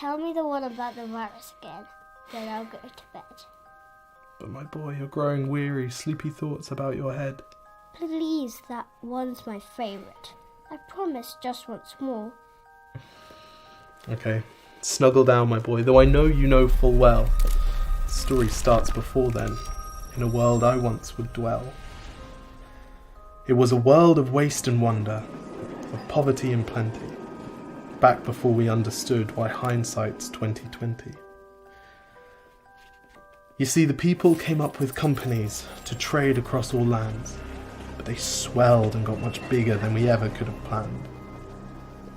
Tell me the one about the virus again, then I'll go to bed. But my boy, you're growing weary, sleepy thoughts about your head. Please, that one's my favourite. I promise just once more. Okay, snuggle down, my boy, though I know you know full well. The story starts before then, in a world I once would dwell. It was a world of waste and wonder, of poverty and plenty, back before we understood why hindsight's 2020. You see, the people came up with companies to trade across all lands, but they swelled and got much bigger than we ever could have planned.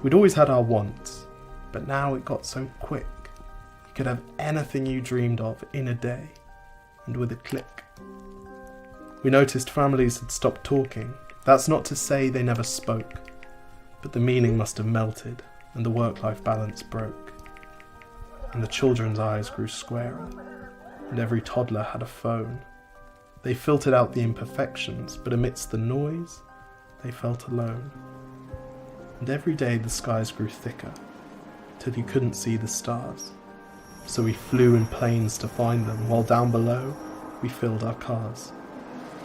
We'd always had our wants, but now it got so quick. You could have anything you dreamed of in a day, and with a click. We noticed families had stopped talking. That's not to say they never spoke, but the meaning must have melted, and the work-life balance broke. And the children's eyes grew squarer, and every toddler had a phone. They filtered out the imperfections, but amidst the noise, they felt alone. And every day the skies grew thicker, till you couldn't see the stars. So we flew in planes to find them, while down below, we filled our cars.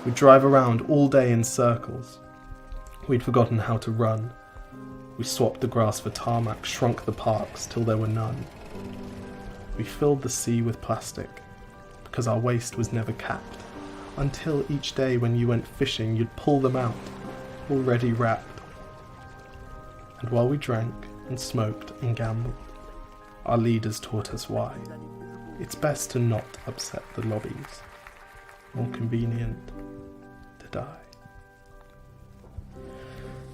We'd drive around all day in circles. We'd forgotten how to run. We swapped the grass for tarmac, shrunk the parks till there were none. We filled the sea with plastic, because our waste was never capped, until each day when you went fishing you'd pull them out, already wrapped. And while we drank and smoked and gambled, our leaders taught us why. It's best to not upset the lobbies. More convenient to die.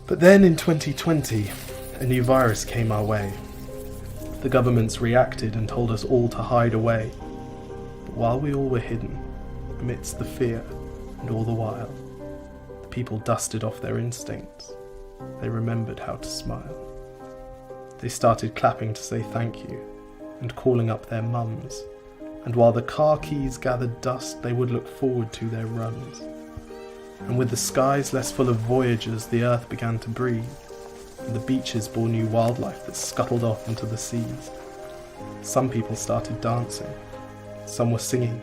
But then in 2020, a new virus came our way. The governments reacted and told us all to hide away. But while we all were hidden, amidst the fear, and all the while, the people dusted off their instincts. They remembered how to smile. They started clapping to say thank you, and calling up their mums. And while the car keys gathered dust, they would look forward to their runs. And with the skies less full of voyagers, the earth began to breathe, and the beaches bore new wildlife that scuttled off into the seas. Some people started dancing, some were singing,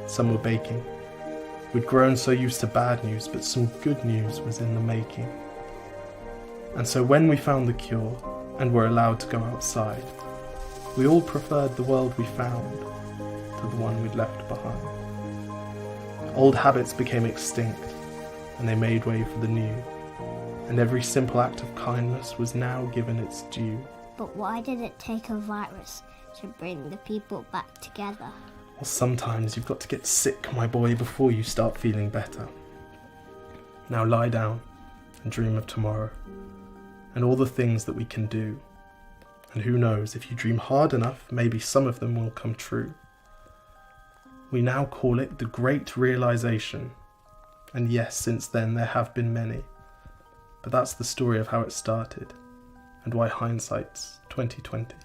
some were baking. We'd grown so used to bad news, but some good news was in the making. And so when we found the cure, and were allowed to go outside, we all preferred the world we found to the one we'd left behind. Old habits became extinct, and they made way for the new, and every simple act of kindness was now given its due. But why did it take a virus to bring the people back together? Well, sometimes you've got to get sick, my boy, before you start feeling better. Now lie down and dream of tomorrow, and all the things that we can do. And who knows, if you dream hard enough, maybe some of them will come true. We now call it the Great Realization. And yes, since then there have been many. But that's the story of how it started, and why hindsight's 2020.